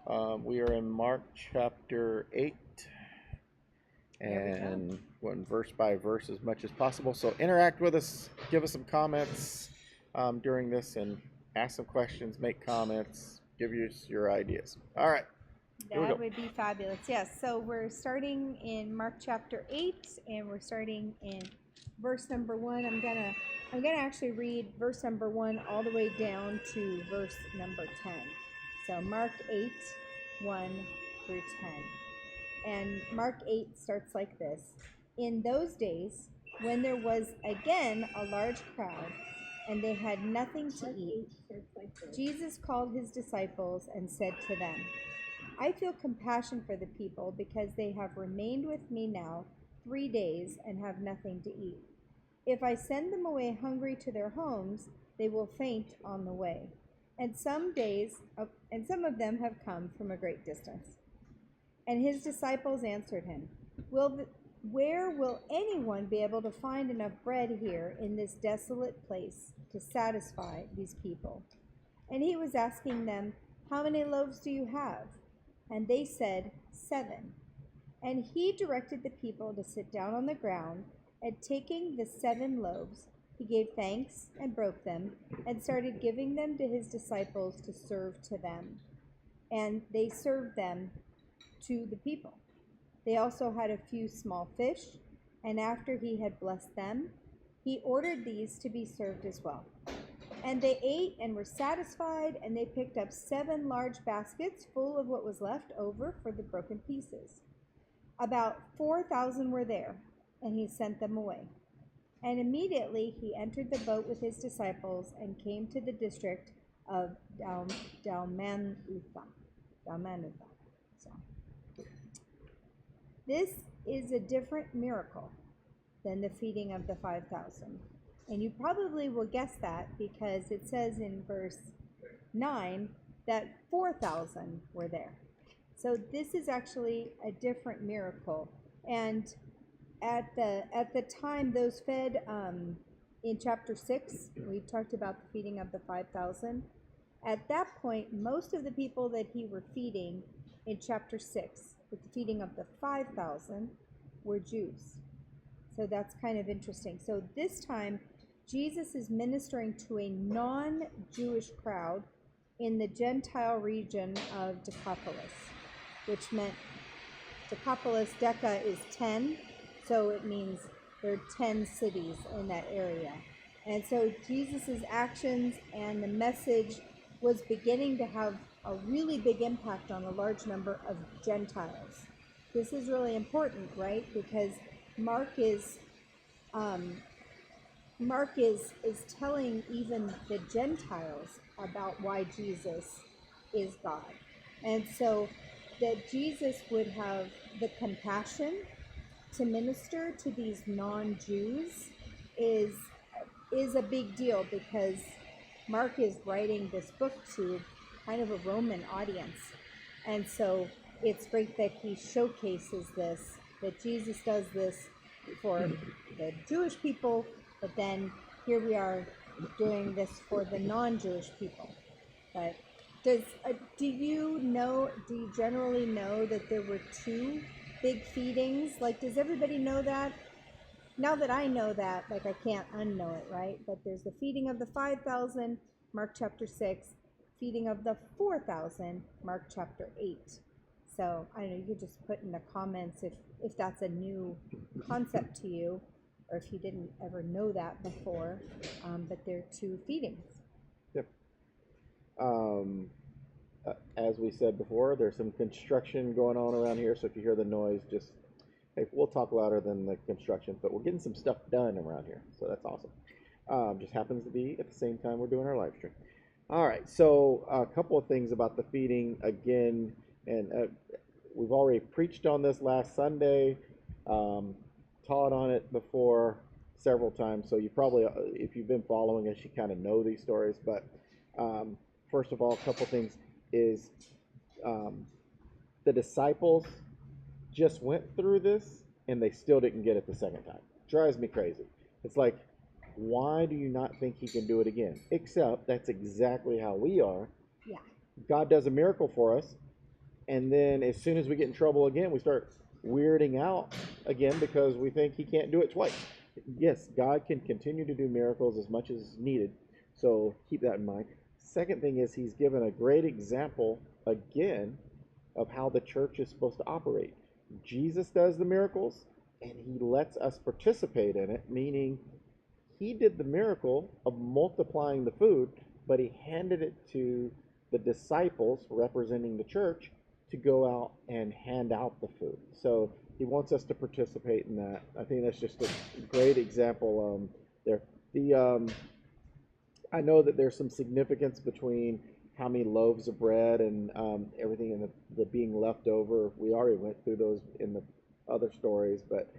We are in Mark chapter 8 and going verse by verse as much as possible. So interact with us, give us some comments during this, and ask some questions, make comments, give us your ideas. All right, here we That go. would be fabulous. Yes. So we're starting in Mark chapter 8 and we're starting in verse number 1. I'm gonna actually read verse number 1 all the way down to verse number 10. So Mark 8, 1 through 10. And Mark 8 starts like this. In those days, when there was again a large crowd, and they had nothing to eat, Jesus called his disciples and said to them, I feel compassion for the people because they have remained with me now 3 days and have nothing to eat. If I send them away hungry to their homes, they will faint on the way. And some of them have come from a great distance. And his disciples answered him, Where will anyone be able to find enough bread here in this desolate place to satisfy these people? And he was asking them, How many loaves do you have? And they said, 7. And he directed the people to sit down on the ground, and taking the 7 loaves, he gave thanks and broke them, and started giving them to his disciples to serve to them. And they served them to the people. They also had a few small fish, and after he had blessed them, he ordered these to be served as well. And they ate and were satisfied, and they picked up 7 large baskets full of what was left over for the broken pieces. About 4,000 were there, and he sent them away. And immediately he entered the boat with his disciples and came to the district of Dalmanutha. So, this is a different miracle than the feeding of the 5,000. And you probably will guess that because it says in verse 9 that 4,000 were there. So this is actually a different miracle. And at the time those fed in chapter 6, we talked about the feeding of the 5,000. At that point, most of the people that he were feeding in chapter 6, with the feeding of the 5,000, were Jews. So that's kind of interesting. So this time, Jesus is ministering to a non-Jewish crowd in the Gentile region of Decapolis, which meant Decapolis, Deca is 10, so it means there are 10 cities in that area. And so Jesus' actions and the message was beginning to have a really big impact on a large number of Gentiles. This is really important, right? Because Mark is telling even the Gentiles about why Jesus is God. And so that Jesus would have the compassion to minister to these non-Jews is a big deal, because Mark is writing this book to kind of a Roman audience. And so it's great that he showcases this, that Jesus does this for the Jewish people, but then here we are doing this for the non-Jewish people. But do you generally know that there were 2 big feedings? Like, does everybody know that? Now that I know that, like, I can't unknow it, right? But there's the feeding of the 5,000, Mark chapter 6, feeding of the 4,000, Mark chapter 8. So I don't know, you could just put in the comments if that's a new concept to you, or if you didn't ever know that before. But there are 2 feedings. Yep. As we said before, there's some construction going on around here, so if you hear the noise, just, hey, we'll talk louder than the construction, but we're getting some stuff done around here, so that's awesome. Just happens to be at the same time we're doing our live stream. All right, so a couple of things about the feeding again, and we've already preached on this last Sunday, taught on it before several times, so you probably, if you've been following us, you kind of know these stories, but first of all, a couple things is the disciples just went through this and they still didn't get it the second time. Drives me crazy. It's like, why do you not think he can do it again? Except that's exactly how we are. Yeah. God does a miracle for us. And then as soon as we get in trouble again, we start weirding out again because we think he can't do it twice. Yes, God can continue to do miracles as much as needed. So keep that in mind. Second thing is he's given a great example again of how the church is supposed to operate. Jesus does the miracles and he lets us participate in it, meaning he did the miracle of multiplying the food, but he handed it to the disciples representing the church to go out and hand out the food. So he wants us to participate in that. I think that's just a great example there. I know that there's some significance between how many loaves of bread and everything, and the being left over. We already went through those in the other stories, but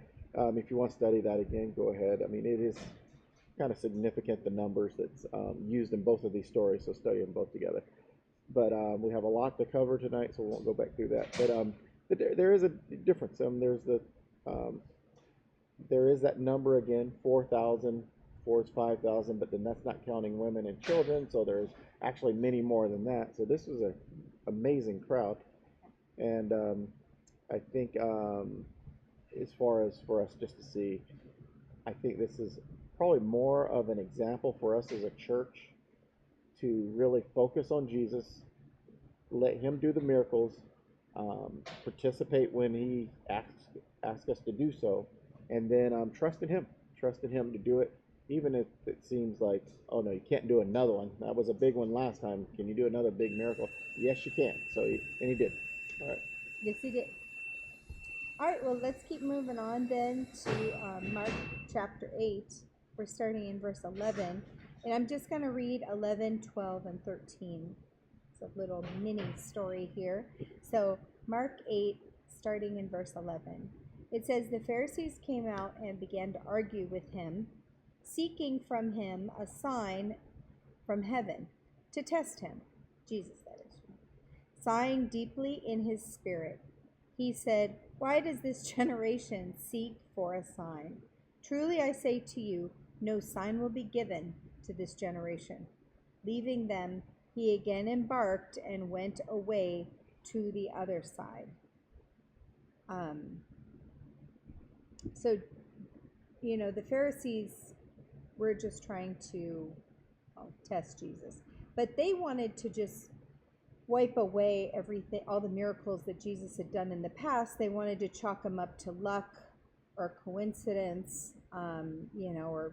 if you want to study that again, go ahead. I mean, it is kind of significant, the numbers that's used in both of these stories, so study them both together. But we have a lot to cover tonight, so we won't go back through that. But there is a difference. There is that number again, 4,000. 4 is 5,000, but then that's not counting women and children, so there's actually many more than that. So this was an amazing crowd, and I think as far as for us just to see, I think this is probably more of an example for us as a church to really focus on Jesus, let him do the miracles, participate when he asks us to do so, and then trust in him to do it, even if it seems like, oh no, you can't do another one. That was a big one last time. Can you do another big miracle? Yes, you can. And he did. All right. Yes, he did. All right, well, let's keep moving on then to Mark chapter 8. We're starting in verse 11. And I'm just going to read 11, 12, and 13. It's a little mini story here. So Mark 8, starting in verse 11. It says, "The Pharisees came out and began to argue with him, seeking from him a sign from heaven to test him." Jesus, that is. Sighing deeply in his spirit, he said, "Why does this generation seek for a sign? Truly I say to you, no sign will be given to this generation." Leaving them, he again embarked and went away to the other side. So, the Pharisees were just trying to test Jesus, but they wanted to just wipe away everything, all the miracles that Jesus had done in the past. They wanted to chalk them up to luck or coincidence, or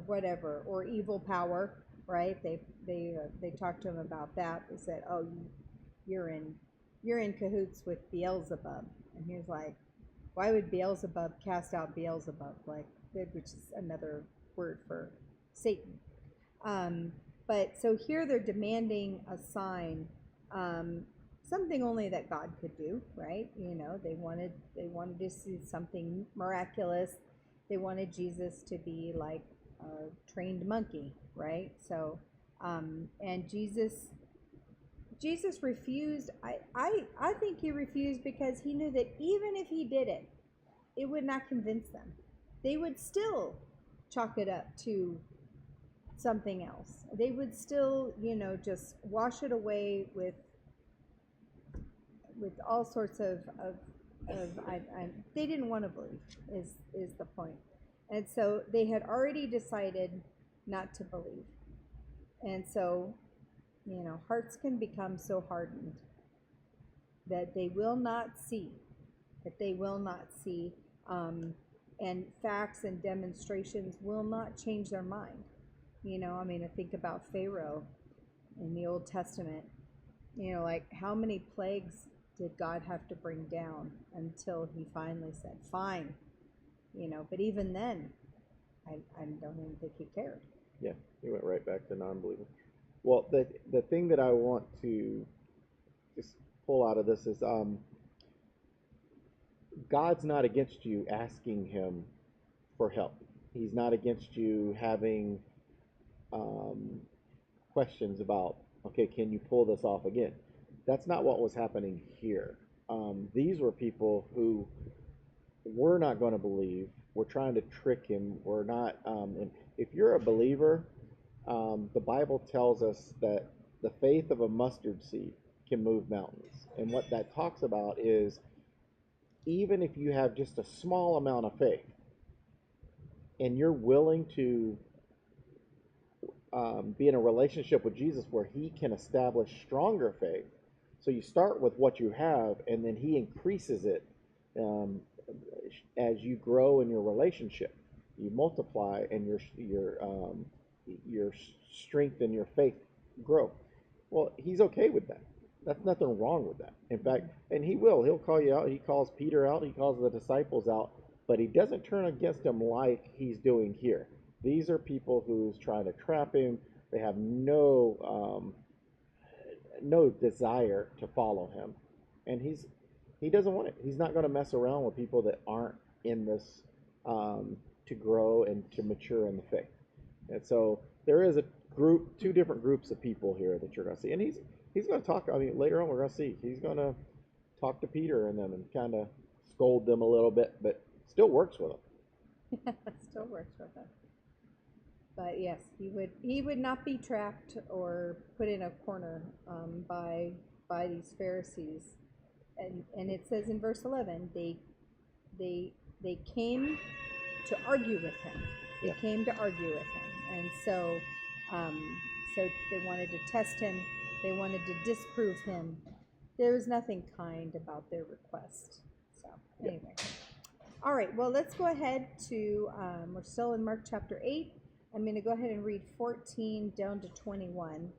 whatever, or evil power, right? They talked to him about that. They said, "Oh, you're in cahoots with Beelzebub," and he was like, "Why would Beelzebub cast out Beelzebub?" Which is another word for Satan. But so here they're demanding a sign, something only that God could do, right? They wanted to see something miraculous. They wanted Jesus to be like a trained monkey, right? So, and Jesus refused. I think he refused because he knew that even if he did it, it would not convince them. They would still chalk it up to something else. They would still, just wash it away with all sorts of they didn't want to believe is the point. And so they had already decided not to believe. And so, hearts can become so hardened that they will not see, and facts and demonstrations will not change their mind. I think about Pharaoh in the Old Testament. Like how many plagues did God have to bring down until he finally said, "Fine." But even then, I don't even think he cared. Yeah, he went right back to non-believing. Well, the thing that I want to just pull out of this is God's not against you asking him for help. He's not against you having questions about, okay, can you pull this off again? That's not what was happening here. These were people who were not going to believe. We're trying to trick him. We're not. And if you're a believer, the Bible tells us that the faith of a mustard seed, can move mountains. And what that talks about is even if you have just a small amount of faith and you're willing to be in a relationship with Jesus where he can establish stronger faith. So you start with what you have, and then he increases it as you grow in your relationship. You multiply, and your strength and your faith grow. Well, he's okay with that. That's nothing wrong with that. In fact, and he will. He'll call you out. He calls Peter out. He calls the disciples out. But he doesn't turn against them like he's doing here. These are people who's trying to trap him. They have no desire to follow him, and he doesn't want it. He's not going to mess around with people that aren't in this to grow and to mature in the faith. And so there is two different groups of people here that you're going to see, and he's going to talk. I mean, later on we're going to see he's going to talk to Peter and them and kind of scold them a little bit, but still works with them. Still works with them. But yes, he would not be trapped or put in a corner by these Pharisees, and it says in verse 11 they came to argue with him. They came to argue with him, and so they wanted to test him. They wanted to disprove him. There was nothing kind about their request. So anyway, all right. Well, let's go ahead to we're still in Mark chapter 8. I'm going to go ahead and read 14 down to 21.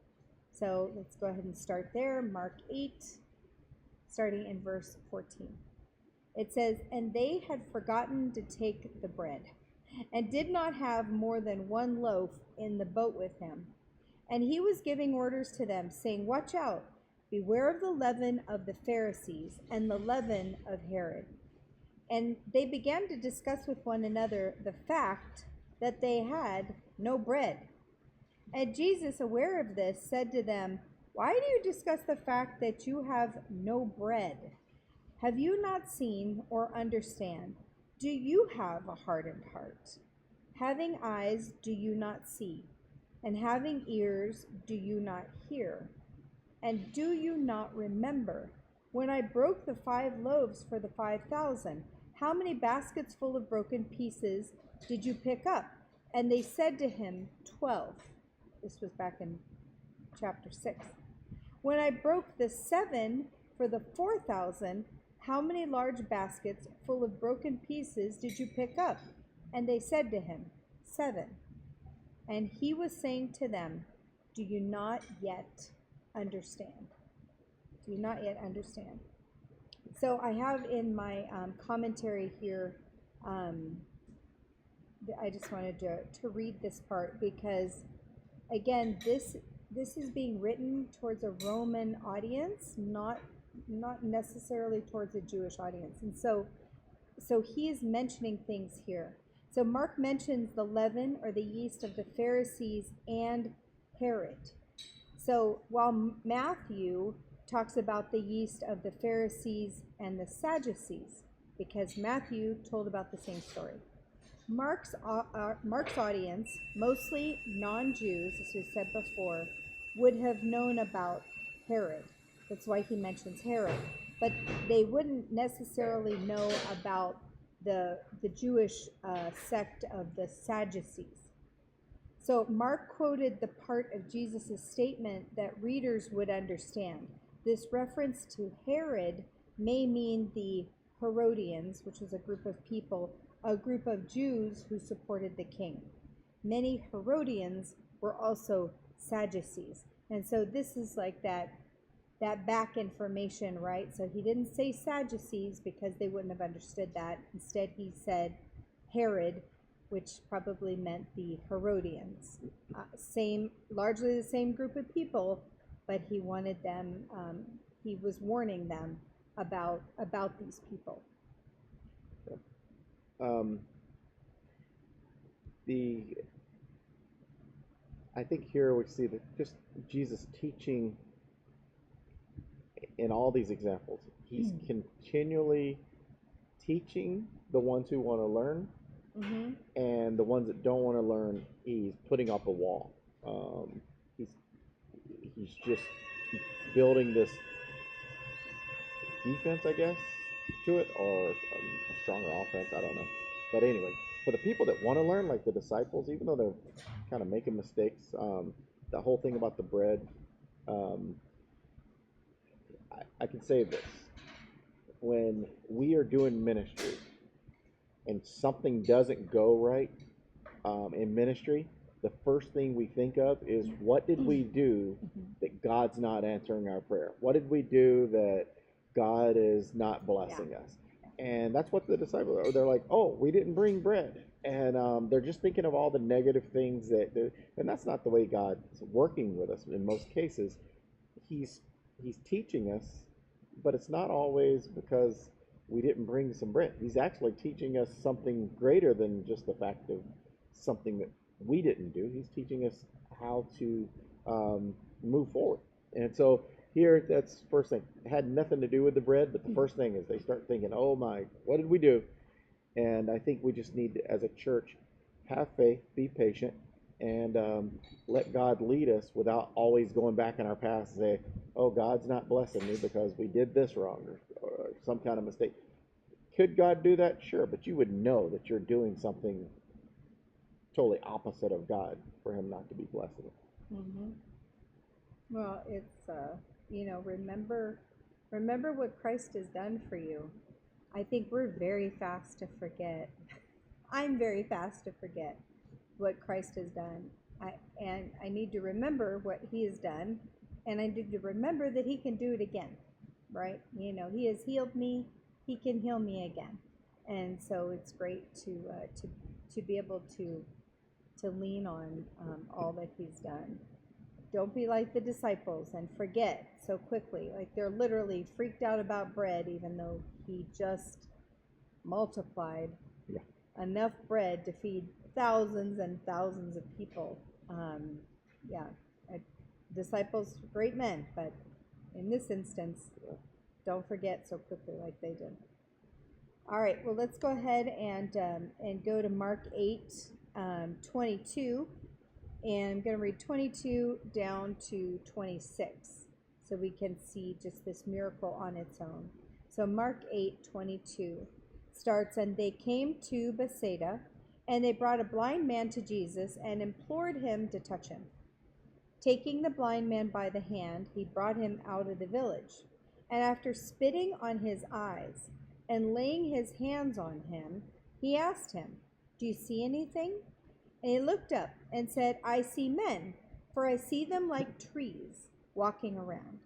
So let's go ahead and start there. Mark 8, starting in verse 14. It says, "And they had forgotten to take the bread, and did not have more than one loaf in the boat with him. And he was giving orders to them, saying, 'Watch out, beware of the leaven of the Pharisees and the leaven of Herod.' And they began to discuss with one another the fact that they had no bread. And Jesus, aware of this, said to them, 'Why do you discuss the fact that you have no bread? Have you not seen or understand? Do you have a hardened heart? Having eyes, do you not see? And having ears, do you not hear? And do you not remember when I broke the 5 loaves for the 5,000? How many baskets full of broken pieces did you pick up?' And they said to him, 12. This was back in chapter 6. 'When I broke the 7 for the 4,000, how many large baskets full of broken pieces did you pick up?' And they said to him, 7. And he was saying to them, 'Do you not yet understand?'" Do you not yet understand? So I have in my commentary here, I just wanted to read this part because, again, this is being written towards a Roman audience, not necessarily towards a Jewish audience. And so he is mentioning things here. So Mark mentions the leaven or the yeast of the Pharisees and Herod. So while Matthew talks about the yeast of the Pharisees and the Sadducees, because Matthew told about the same story. Mark's audience, mostly non-Jews, as we said before, would have known about Herod. That's why he mentions Herod. But they wouldn't necessarily know about the Jewish sect of the Sadducees. So Mark quoted the part of Jesus' statement that readers would understand. This reference to Herod may mean the Herodians, which was a group of people, a group of Jews who supported the king. Many Herodians were also Sadducees. And so this is like that back information, right? So he didn't say Sadducees because they wouldn't have understood that. Instead, he said Herod, which probably meant the Herodians. Largely the same group of people, but he wanted them, he was warning them about these people. I think here we see that just Jesus teaching in all these examples. He's continually teaching the ones who want to learn, and the ones that don't want to learn, he's putting up a wall. He's just building this defense, I guess, to it, or a stronger offense. I don't know. But anyway, for the people that want to learn, like the disciples, even though they're kind of making mistakes, the whole thing about the bread, um, I can say this: when we are doing ministry and something doesn't go right in ministry, the first thing we think of is what did we do that God's not answering our prayer? What did we do that God is not blessing us? And that's what the disciples are. They're like, oh, we didn't bring bread. And they're just thinking of all the negative things and that's not the way God's working with us in most cases. He's teaching us, but it's not always because we didn't bring some bread. He's actually teaching us something greater than just the fact of something that we didn't do. He's teaching us how to move forward. And so here, that's first thing. It had nothing to do with the bread, but the first thing is they start thinking, oh my, what did we do? And I think we just need to, as a church, have faith, be patient, and let God lead us without always going back in our past and say, oh, God's not blessing me because we did this wrong or some kind of mistake. Could God do that? Sure, but you would know that you're doing something totally opposite of God for him not to be blessing it. Mm-hmm. Well, it's remember what Christ has done for you. I think we're very fast to forget. I'm very fast to forget what Christ has done. I need to remember what he has done, and I need to remember that he can do it again, right? He has healed me. He can heal me again, and so it's great to be able to lean on all that he's done. Don't be like the disciples and forget so quickly. Like they're literally freaked out about bread, even though he just multiplied enough bread to feed thousands and thousands of people. Disciples, great men, but in this instance, don't forget so quickly like they did. All right, well, let's go ahead and go to Mark 8, 22. And I'm going to read 22 down to 26 so we can see just this miracle on its own. So Mark 8:22 starts, and they came to Bethsaida, and they brought a blind man to Jesus and implored him to touch him. Taking the blind man by the hand, he brought him out of the village. And after spitting on his eyes and laying his hands on him, he asked him, "Do you see anything?" And he looked up and said, "I see men, for I see them like trees walking around."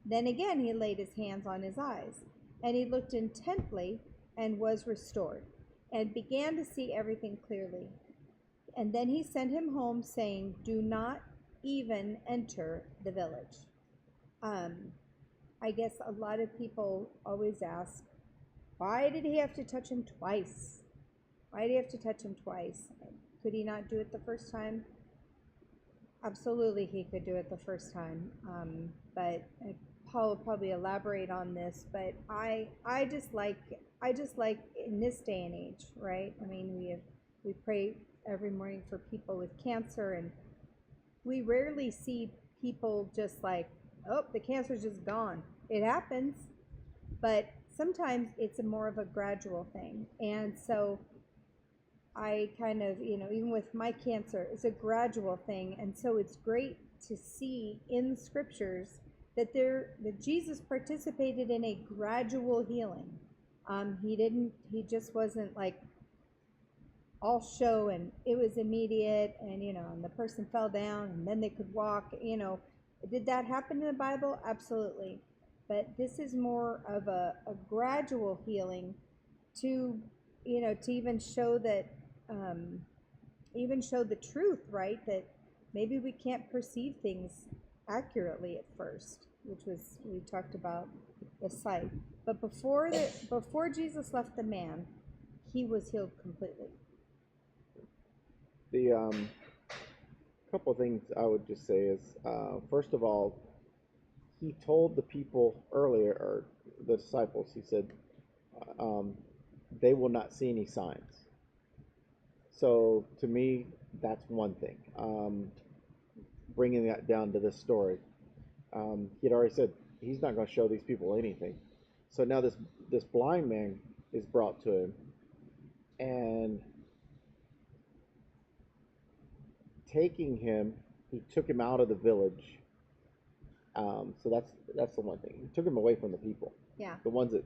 Then again he laid his hands on his eyes, and he looked intently and was restored, and began to see everything clearly. And then he sent him home, saying, "Do not even enter the village." I guess a lot of people always ask, why did he have to touch him twice? Why did he have to touch him twice? Could he not do it the first time? Absolutely, he could do it the first time. But Paul will probably elaborate on this. But I just like in this day and age, right? I mean, we pray every morning for people with cancer, and we rarely see people just like, oh, the cancer's just gone. It happens, but sometimes it's more of a gradual thing. And so I kind of, even with my cancer, it's a gradual thing. And so it's great to see in scriptures that Jesus participated in a gradual healing. He just wasn't like all show and it was immediate and, and the person fell down and then they could walk, Did that happen in the Bible? Absolutely. But this is more of a gradual healing to even show that, even show the truth, right? That maybe we can't perceive things accurately at first, we talked about the sight. But before Jesus left the man, he was healed completely. The couple of things I would just say is, first of all, he told the people earlier, or the disciples, he said, they will not see any signs. So to me, that's one thing. Bringing that down to this story, he had already said he's not going to show these people anything. So now this blind man is brought to him, and taking him, he took him out of the village. So that's the one thing. He took him away from the people, Yeah. the ones that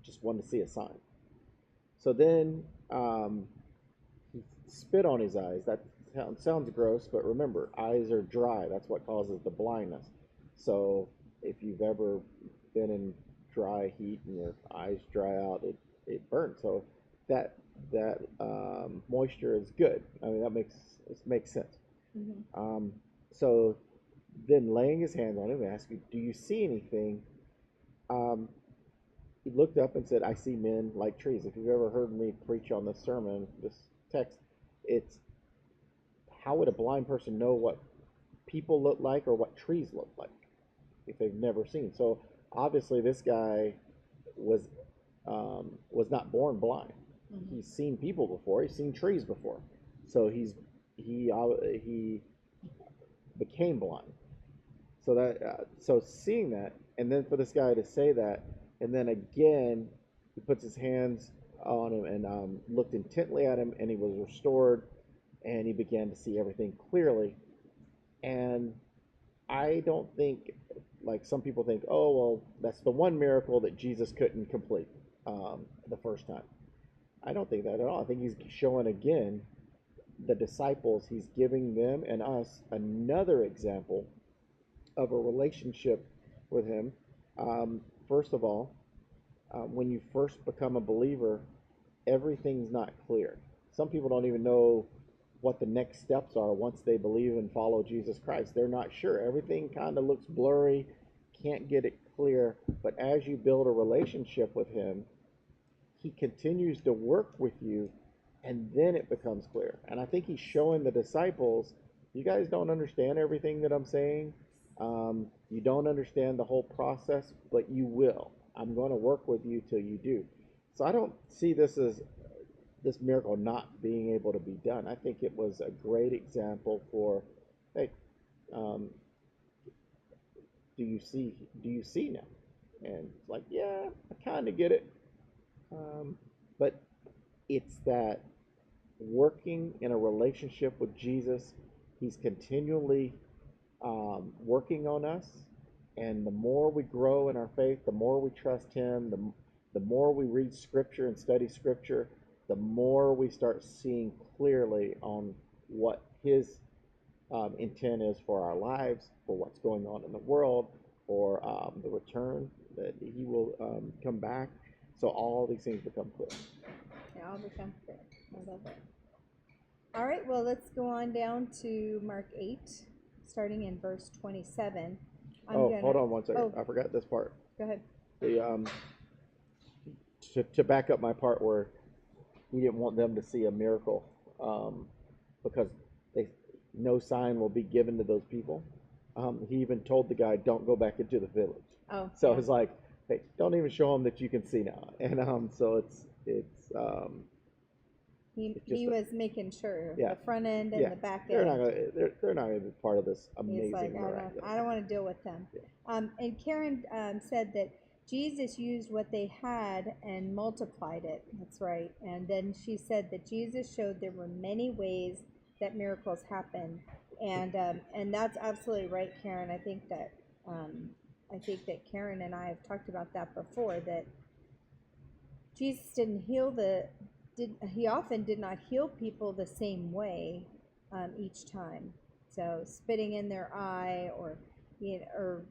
just wanted to see a sign. So then he spit on his eyes. That sounds gross, but remember, eyes are dry. That's what causes the blindness. So if you've ever been in dry heat and your eyes dry out, it burns. So that moisture is good. I mean, it makes sense. So then laying his hands on him, and asked, "Do you see anything?" Um, he looked up and said, "I see men like trees." If you've ever heard me preach on this sermon, this text, it's how would a blind person know what people look like or what trees look like if they've never seen? So obviously, this guy was was not born blind. He's seen people before. He's seen trees before. So he became blind. So so seeing that, and then for this guy to say that, and then again, he puts his hands on him and looked intently at him, and he was restored, and he began to see everything clearly. And I don't think, like some people think, oh well, that's the one miracle that Jesus couldn't complete the first time. I don't think that at all. I think he's showing again the disciples, he's giving them and us another example of a relationship with him. First of all, when you first become a believer, everything's not clear. Some people don't even know what the next steps are once they believe and follow Jesus Christ. They're not sure. Everything kind of looks blurry, can't get it clear. But as you build a relationship with him, he continues to work with you, and then it becomes clear. And I think he's showing the disciples, you guys don't understand everything that I'm saying. You don't understand the whole process, but you will. I'm going to work with you till you do. So I don't see this as this miracle not being able to be done. I think it was a great example for, hey, um, do you see now? And it's like, yeah, I kind of get it. But it's that working in a relationship with Jesus, he's continually working on us. And the more we grow in our faith, the more we trust him, the more we read scripture and study scripture, the more we start seeing clearly on what his intent is for our lives, for what's going on in the world, for the return that he will come back. So all these things become clear. They all become clear. I love it. All right, well, let's go on down to Mark 8, starting in verse 27. Hold on one second. Oh, I forgot this part. go ahead. The to back up my part where he didn't want them to see a miracle because no sign will be given to those people. He even told the guy, "Don't go back into the village." Oh, so yeah. It's like, hey, don't even show them that you can see now. And so he was making sure yeah, the front end and the back they're end. they're not going to be part of this He's amazing like, miracle. I don't want to deal with them. Yeah. And Karen said that Jesus used what they had and multiplied it. That's right. And then she said that Jesus showed there were many ways that miracles happen, and that's absolutely right, Karen. I think that Karen and I have talked about that before. That Jesus he often did not heal people the same way each time. So spitting in their eye or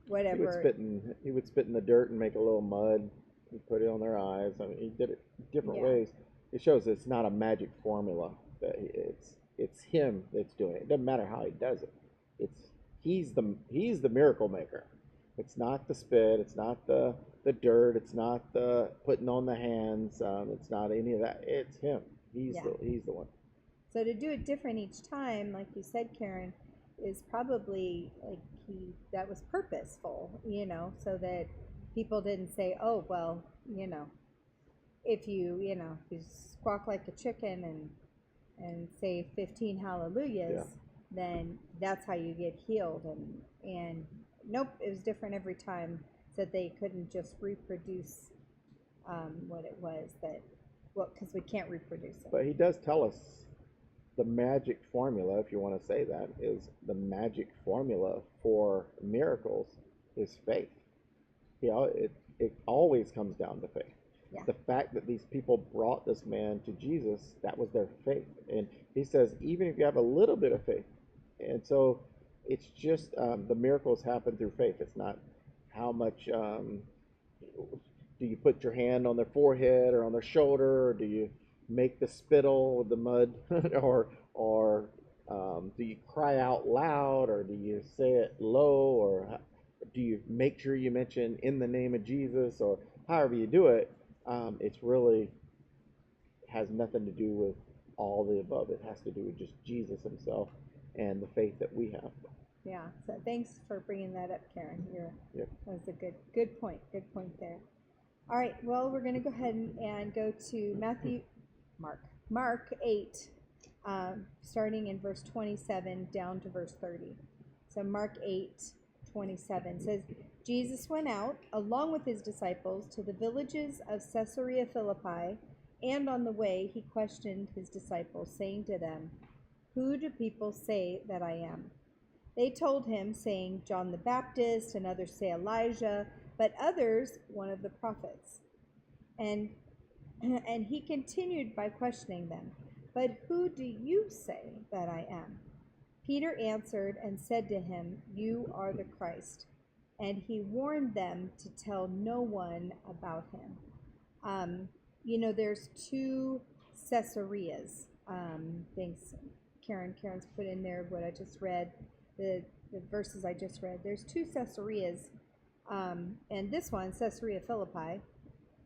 whatever. He would spit in the dirt and make a little mud and put it on their eyes. I mean, he did it different ways. It shows it's not a magic formula. That it's him that's doing it. It doesn't matter how he does it. He's the miracle maker. It's not the spit. It's not the dirt. It's not the putting on the hands. It's not any of that. It's him. He's the one. So to do it different each time, like you said, Karen, is probably like that was purposeful, so that people didn't say, oh well, if you squawk like a chicken and say 15 hallelujahs, then that's how you get healed. And nope, it was different every time, so that they couldn't just reproduce what it was because we can't reproduce it. But he does tell us the magic formula, if you want to say that, is the magic formula for miracles is faith. It always comes down to faith. Yeah. The fact that these people brought this man to Jesus, that was their faith. And he says, even if you have a little bit of faith, and so it's just the miracles happen through faith. It's not how much do you put your hand on their forehead or on their shoulder, or do you make the spittle with the mud, or do you cry out loud, or do you say it low, or do you make sure you mention in the name of Jesus, or however you do it? It's really has nothing to do with all the above. It has to do with just Jesus himself and the faith that we have. Yeah. So thanks for bringing that up, Karen. Yep. That was a good point. Good point there. All right. Well, we're going to go ahead and go to Mark 8, starting in verse 27 down to verse 30. So Mark 8:27 says, Jesus went out along with his disciples to the villages of Caesarea Philippi, and on the way he questioned his disciples, saying to them, "Who do people say that I am?" They told him, saying, "John the Baptist, and others say Elijah, but others one of the prophets." And he continued by questioning them, "But who do you say that I am?" Peter answered and said to him, "You are the Christ." And he warned them to tell no one about him. There's two Caesareas. Thanks, Karen's put in there what I just read, the verses I just read. There's two Caesareas, and this one, Caesarea Philippi,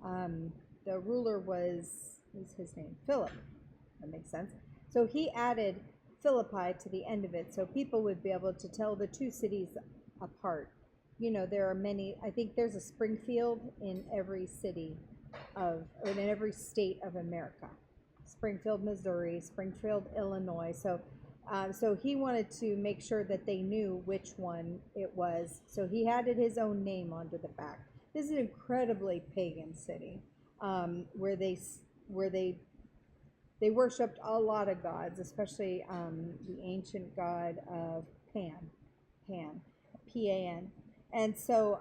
the ruler what's his name? Philip. That makes sense. So he added Philippi to the end of it, so people would be able to tell the two cities apart. There are many. I think there's a Springfield in every city or in every state of America. Springfield, Missouri, Springfield, Illinois. So he wanted to make sure that they knew which one it was. So he added his own name onto the back. This is an incredibly pagan city, where they worshipped a lot of gods, especially the ancient god of Pan, Pan. And so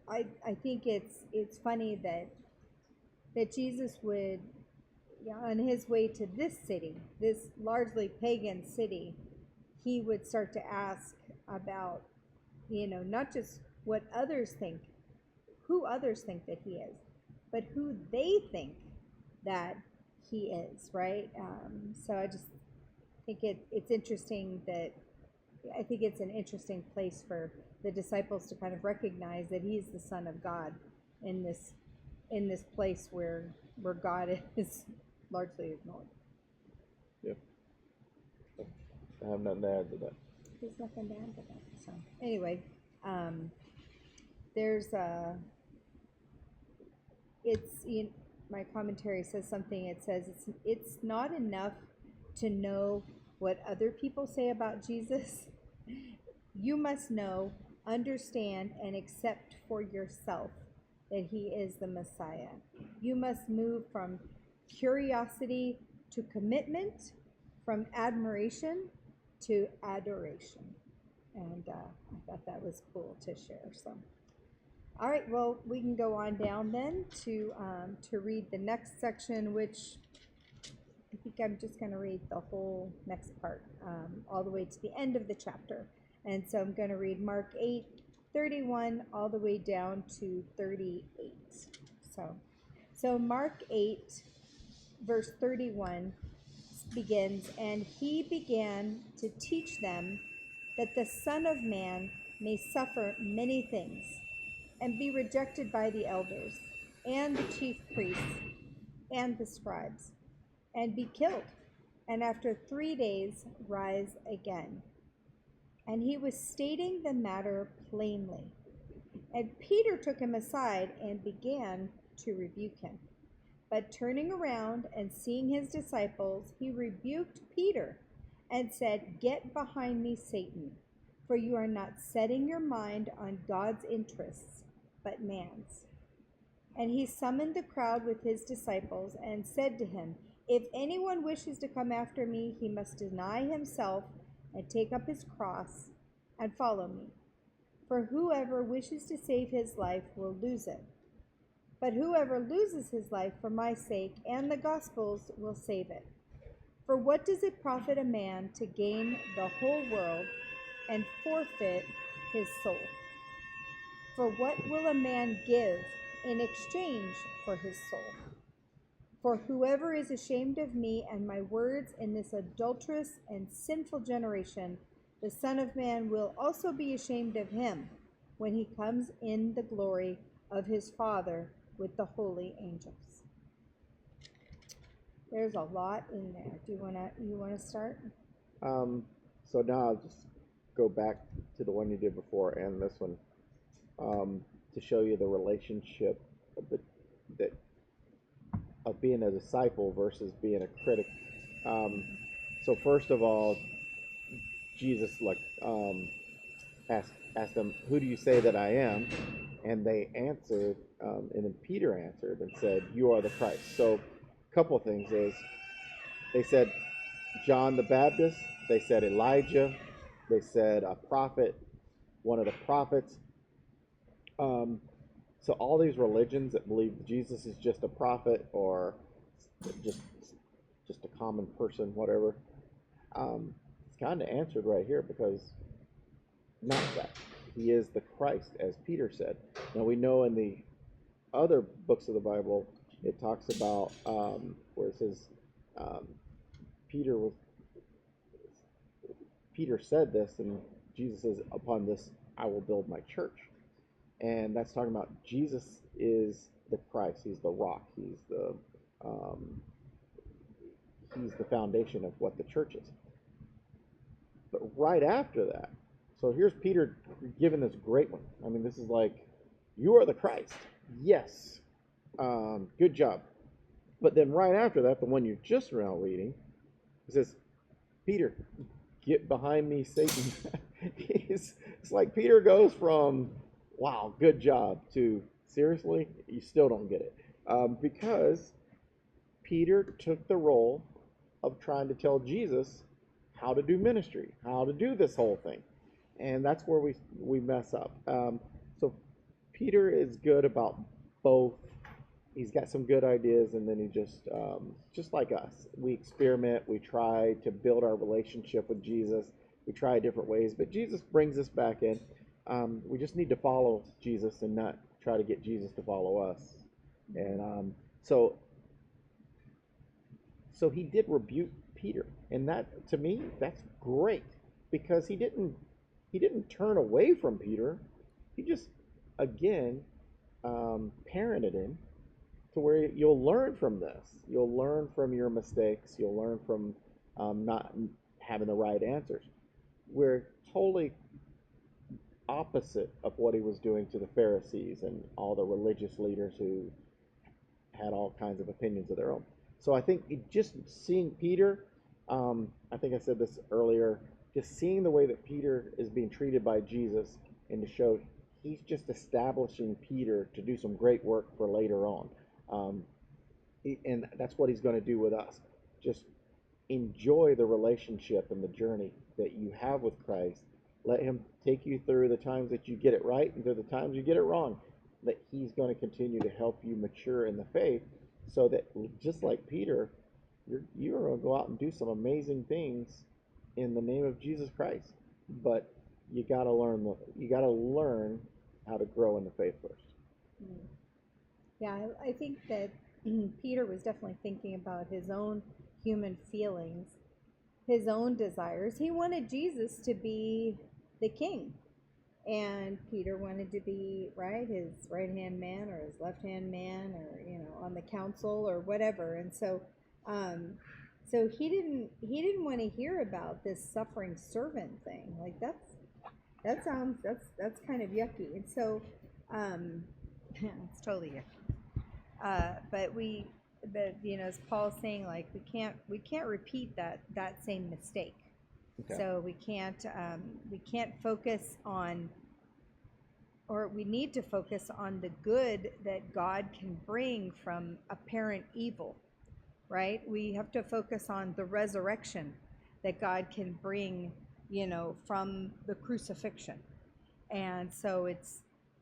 I think it's funny that Jesus would, on his way to this city, this largely pagan city, he would start to ask about, not just what others think, who others think that he is, but who they think that he is, right? So I just think it's interesting I think it's an interesting place for the disciples to kind of recognize that he's the Son of God in this place where God is largely ignored. Yep. I have nothing to add to that. There's nothing to add to that. So anyway, my commentary says something. It says it's not enough to know what other people say about Jesus. You must know, understand, and accept for yourself that he is the Messiah. You must move from curiosity to commitment, from admiration to adoration. And I thought that was cool to share. So, all right, well, we can go on down then to read the next section, which I think I'm just going to read the whole next part, all the way to the end of the chapter. And so I'm going to read Mark 8:31 all the way down to 38. So Mark 8, verse 31 begins, "And he began to teach them that the Son of Man may suffer many things, and be rejected by the elders, and the chief priests, and the scribes, and be killed, and after 3 days rise again." And he was stating the matter plainly. And Peter took him aside and began to rebuke him. But turning around and seeing his disciples, he rebuked Peter and said, "Get behind me, Satan, for you are not setting your mind on God's interests, but man's." And he summoned the crowd with his disciples and said to him, "If anyone wishes to come after me, he must deny himself and take up his cross and follow me. For whoever wishes to save his life will lose it. But whoever loses his life for my sake and the gospel's will save it. For what does it profit a man to gain the whole world and forfeit his soul? For what will a man give in exchange for his soul? For whoever is ashamed of me and my words in this adulterous and sinful generation, the Son of Man will also be ashamed of him when he comes in the glory of his Father with the holy angels." There's a lot in there. Do you wanna start? So now I'll just go back to the one you did before and this one, to show you the relationship that of being a disciple versus being a critic. So first of all, Jesus asked them, "Who do you say that I am?" And they answered, and then Peter answered and said, "You are the Christ." So a couple of things is they said John the Baptist, they said Elijah, they said a prophet, one of the prophets. So all these religions that believe Jesus is just a prophet or just just a common person, whatever, it's kind of answered right here because not that. He is the Christ, as Peter said. Now we know in the other books of the Bible, it talks about where it says Peter said this, and Jesus says, "Upon this I will build my church." And that's talking about Jesus is the Christ. He's the rock. He's the foundation of what the church is. But right after that, so here's Peter giving this great one. I mean, this is like, "You are the Christ." Yes. Good job. But then right after that, the one you're just now reading, it says, "Peter, get behind me, Satan." It's like Peter goes from, "Wow, good job," to, "Seriously? You still don't get it." Because Peter took the role of trying to tell Jesus how to do ministry, how to do this whole thing. And that's where we mess up. So Peter is good about both. He's got some good ideas, and then he just like us, we experiment, we try to build our relationship with Jesus, we try different ways, but Jesus brings us back in. We just need to follow Jesus and not try to get Jesus to follow us. And so he did rebuke Peter, and that, to me, that's great, because he didn't turn away from Peter. He just, again, parented him to where you'll learn from this. You'll learn from your mistakes. You'll learn from not having the right answers. We're totally opposite of what he was doing to the Pharisees and all the religious leaders who had all kinds of opinions of their own. So I think just seeing Peter, I think I said this earlier, just seeing the way that Peter is being treated by Jesus, and to show he's just establishing Peter to do some great work for later on. And that's what he's going to do with us. Just enjoy the relationship and the journey that you have with Christ. Let him take you through the times that you get it right and through the times you get it wrong. That he's going to continue to help you mature in the faith, so that just like Peter, you're going to go out and do some amazing things in the name of Jesus Christ. But you got to learn how to grow in the faith first. Yeah, I think that Peter was definitely thinking about his own human feelings, his own desires. He wanted Jesus to be the king, and Peter wanted to be, right, his right-hand man or his left-hand man, or on the council or whatever. And so he didn't want to hear about this suffering servant thing. Like that's kind of yucky. And so it's totally yucky. But as Paul's saying, like we can't repeat that same mistake. Okay. So we can't focus on or we need to focus on the good that God can bring from apparent evil, right? We have to focus on the resurrection that God can bring, from the crucifixion. And so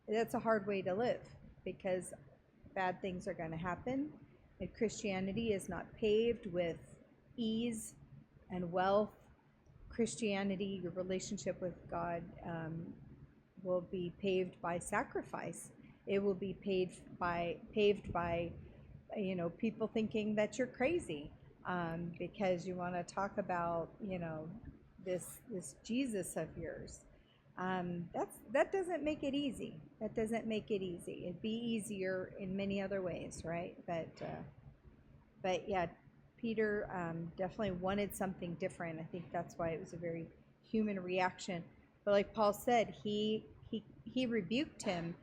that's a hard way to live, because bad things are going to happen. And Christianity is not paved with ease and wealth. Christianity, your relationship with God, will be paved by sacrifice. It will be paved by people thinking that you're crazy, because you want to talk about this Jesus of yours. That doesn't make it easy. That doesn't make it easy. It'd be easier in many other ways, right? But yeah, Peter definitely wanted something different. I think that's why it was a very human reaction. But like Paul said, he rebuked him,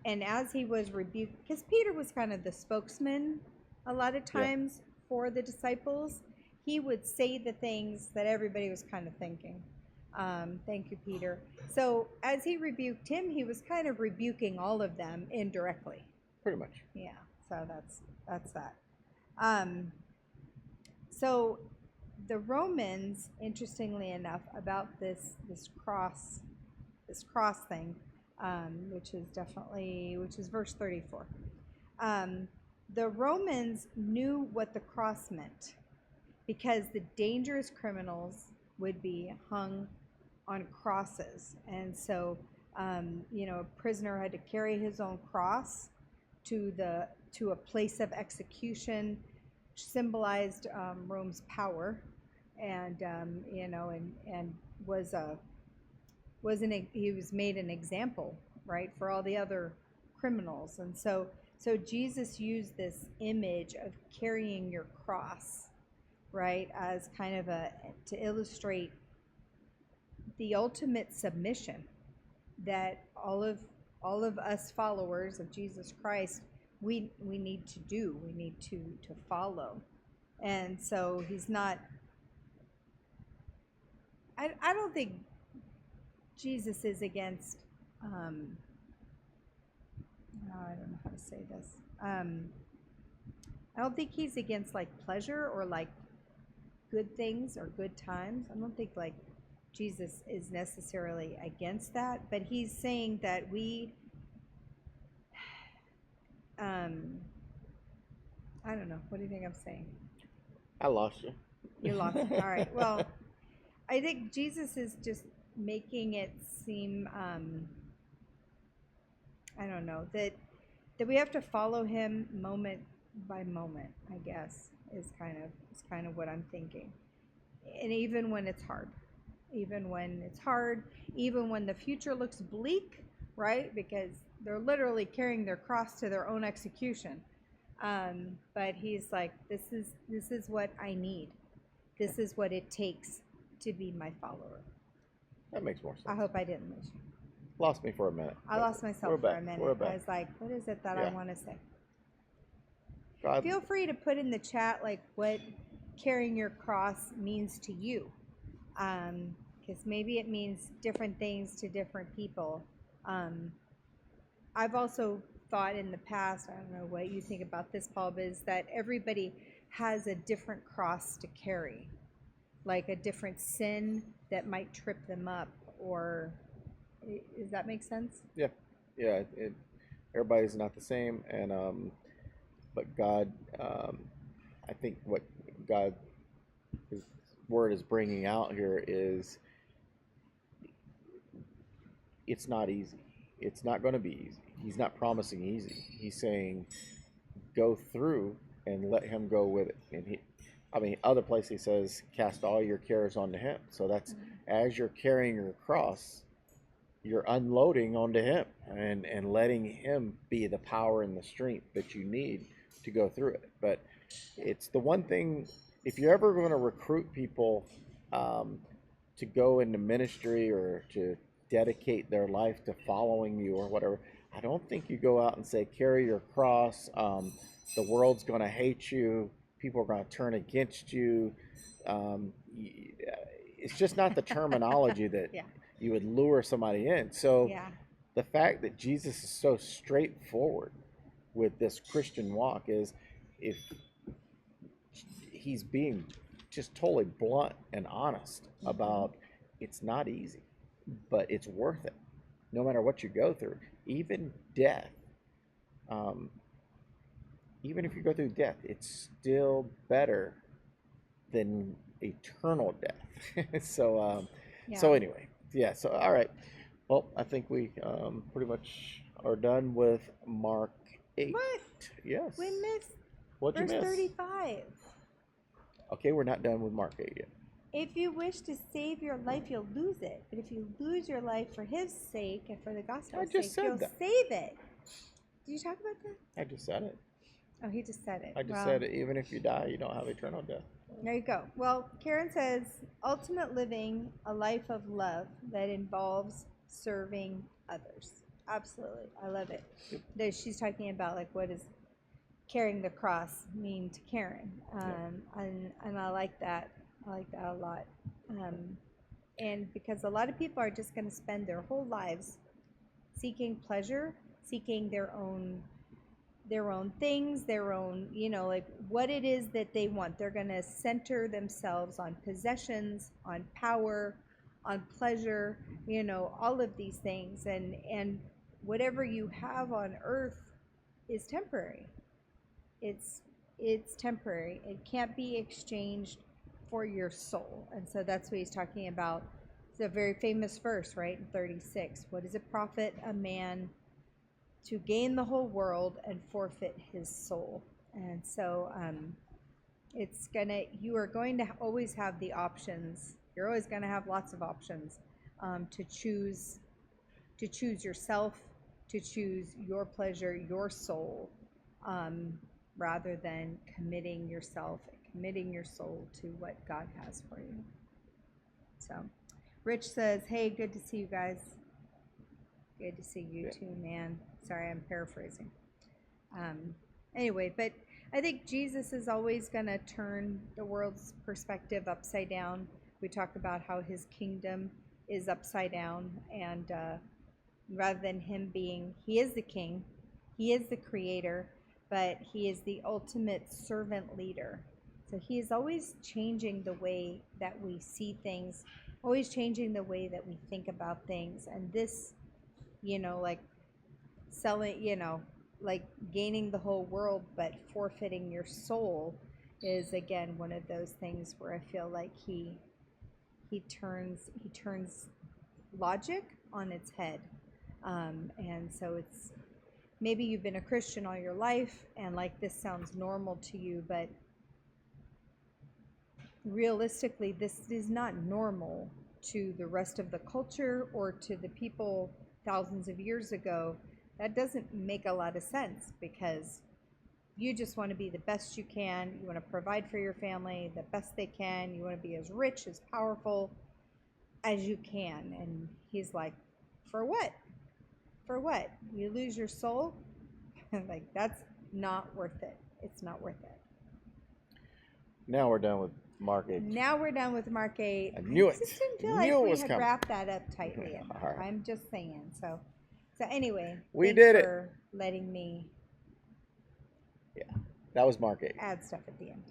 and as he was rebuked, because Peter was kind of the spokesman a lot of times for the disciples, he would say the things that everybody was kind of thinking. Thank you, Peter. So as he rebuked him, he was kind of rebuking all of them indirectly. Pretty much. Yeah. So that's that. So the Romans, interestingly enough, about this cross thing, which is verse 34. The Romans knew what the cross meant, because the dangerous criminals would be hung on crosses, and so a prisoner had to carry his own cross to a place of execution, which symbolized Rome's power, and he was made an example, right, for all the other criminals. And so Jesus used this image of carrying your cross, right, as kind of to illustrate the ultimate submission that all of us followers of Jesus Christ, we need to do. We need to follow. And so he's not, I don't think Jesus is against, I don't know how to say this. I don't think he's against like pleasure or like good things or good times. I don't think like Jesus is necessarily against that, but he's saying that we, I don't know. What do you think I'm saying? I lost you. You lost me. All right. Well, I think Jesus is just making it seem, I don't know, that we have to follow him moment by moment, I guess, is kind of what I'm thinking. And even when it's hard, even when the future looks bleak, right? Because they're literally carrying their cross to their own execution. But he's like, this is what I need. This is what it takes to be my follower. That makes more sense. I hope I didn't lose you. Lost me for a minute. I lost myself for a minute. We're back. I was like, what is it that I want to say? God. Feel free to put in the chat like what carrying your cross means to you. Because maybe it means different things to different people. I've also thought in the past, I don't know what you think about this, Paul, but is that everybody has a different cross to carry, like a different sin that might trip them up, or does that make sense? Yeah. Everybody's not the same, and but God, I think what God, His word is bringing out here is it's not easy. It's not going to be easy. He's not promising easy. He's saying go through and let him go with it. And other place he says cast all your cares onto him. So that's as you're carrying your cross, you're unloading onto him and letting him be the power and the strength that you need to go through it. But it's the one thing, if you're ever going to recruit people to go into ministry or to dedicate their life to following you or whatever, I don't think you go out and say carry your cross, the world's going to hate you, people are going to turn against you. It's just not the terminology that you would lure somebody in. So the fact that Jesus is so straightforward with this Christian walk is if he's being just totally blunt and honest about it's not easy, but it's worth it. No matter what you go through, even death, um, even if you go through death, it's still better than eternal death. So Yeah. anyway, yeah. So all right. Well, I think we pretty much are done with Mark 8. What? Yes. We missed What'd you verse miss? 35. Okay, we're not done with Mark 8 yet. If you wish to save your life, you'll lose it. But if you lose your life for his sake and for the gospel's sake, you'll save it. Did you talk about that? I just said it. Oh, he just said it. I just said it. Even if you die, you don't have eternal death. There you go. Well, Karen says, ultimate living, a life of love that involves serving others. Absolutely. I love it. Yep. She's talking about, like, what does carrying the cross mean to Karen? And I like that. I like that a lot. And because a lot of people are just going to spend their whole lives seeking pleasure, seeking their own things, their own, like what it is that they want. They're going to center themselves on possessions, on power, on pleasure, all of these things. And whatever you have on earth is temporary. It's temporary. It can't be exchanged for your soul. And so that's what he's talking about. It's a very famous verse, right? In 36. What does it profit a man to gain the whole world and forfeit his soul? And so you are going to always have the options. You're always going to have lots of options to choose yourself, to choose your pleasure, your soul, rather than committing your soul to what God has for you. So Rich says, hey, good to see you guys. Good to see you too, man. Sorry, I'm paraphrasing. Anyway, but I think Jesus is always going to turn the world's perspective upside down. We talk about how his kingdom is upside down, and rather than him being, he is the king, he is the creator, but he is the ultimate servant leader. So he is always changing the way that we see things, always changing the way that we think about things. And this, like selling, like gaining the whole world but forfeiting your soul is again one of those things where I feel like he turns logic on its head. And so it's, maybe you've been a Christian all your life and like this sounds normal to you, but realistically this is not normal to the rest of the culture or to the people thousands of years ago. That doesn't make a lot of sense, because you just want to be the best you can. You want to provide for your family the best they can. You want to be as rich, as powerful as you can. And he's like, for what? For what? You lose your soul? Like, that's not worth it. It's not worth it. Now we're done with Mark 8. Now we're done with Mark 8. I knew it. I just didn't feel Knew like it was we had coming. wrapped that up tightly enough. All right. I'm just saying. So anyway, We thanks did it. for letting me Yeah, that was Mark 8. add stuff at the end.